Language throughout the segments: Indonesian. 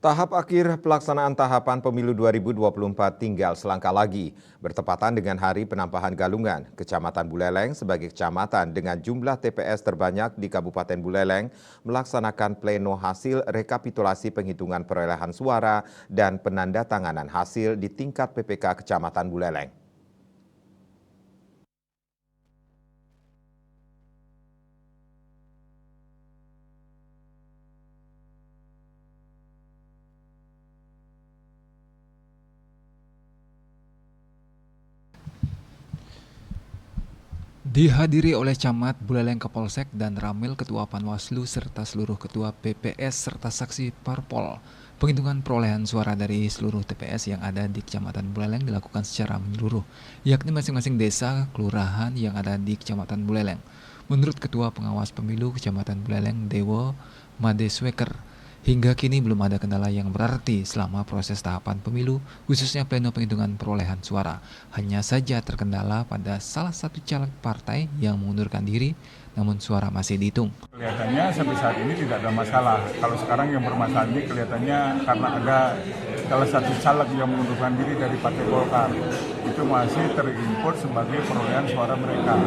Tahap akhir pelaksanaan tahapan pemilu 2024 tinggal selangkah lagi. Bertepatan dengan hari penampahan Galungan, Kecamatan Buleleng sebagai kecamatan dengan jumlah TPS terbanyak di Kabupaten Buleleng melaksanakan pleno hasil rekapitulasi penghitungan perolehan suara dan penandatanganan hasil di tingkat PPK Kecamatan Buleleng. Dihadiri oleh Camat, Buleleng Kapolsek, dan Ramil Ketua Panwaslu serta seluruh Ketua PPS serta saksi parpol. Penghitungan perolehan suara dari seluruh TPS yang ada di Kecamatan Buleleng dilakukan secara menyeluruh, yakni masing-masing desa, kelurahan yang ada di Kecamatan Buleleng. Menurut Ketua Pengawas Pemilu Kecamatan Buleleng, Dewo Madesweker, hingga kini belum ada kendala yang berarti selama proses tahapan pemilu, khususnya pleno penghitungan perolehan suara. Hanya saja terkendala pada salah satu caleg partai yang mengundurkan diri, namun suara masih dihitung. Kelihatannya sampai saat ini tidak ada masalah. Kalau sekarang yang bermasalah ini kelihatannya karena ada salah satu caleg yang mengundurkan diri dari Partai Golkar. Itu masih terimport sebagai perolehan suara mereka.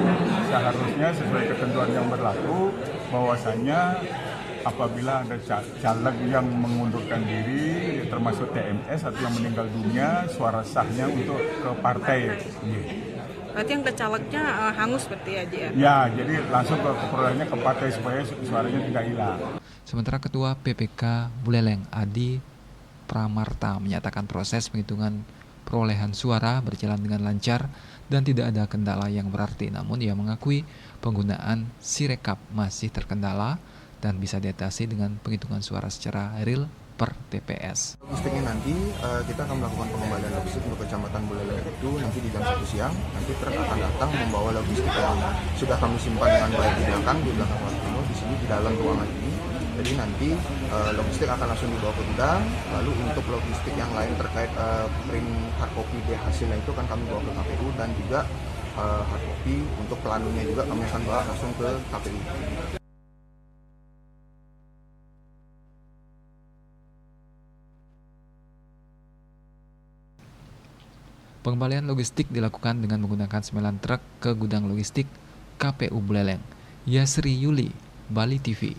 Seharusnya sesuai ketentuan yang berlaku, bahwasanya apabila ada caleg yang mengundurkan diri, termasuk TMS atau yang meninggal dunia, suara sahnya untuk ke partai. Berarti yang ke calegnya hangus seperti aja ya? Ya, jadi langsung ke perolehannya ke partai supaya suaranya tidak hilang. Sementara Ketua PPK Buleleng, Adi Pramarta, menyatakan proses penghitungan perolehan suara berjalan dengan lancar dan tidak ada kendala yang berarti. Namun ia mengakui penggunaan Sirekap masih terkendala dan bisa diatasi dengan penghitungan suara secara real per TPS. Logistiknya nanti kita akan melakukan pengembalian logistik untuk Kecamatan Buleleng itu nanti di jam 1 siang. Nanti truk akan datang membawa logistik yang sudah kami simpan dengan baik di belakang kelas penuh di sini di dalam ruangan ini. Jadi nanti logistik akan langsung dibawa ke gudang. Lalu untuk logistik yang lain terkait print hard copy hasilnya itu akan kami bawa ke KPU dan juga hard copy untuk planunya juga kami akan bawa langsung ke KPU. Pengembalian logistik dilakukan dengan menggunakan 9 truk ke gudang logistik KPU Buleleng. Yasri Yuli, Bali TV.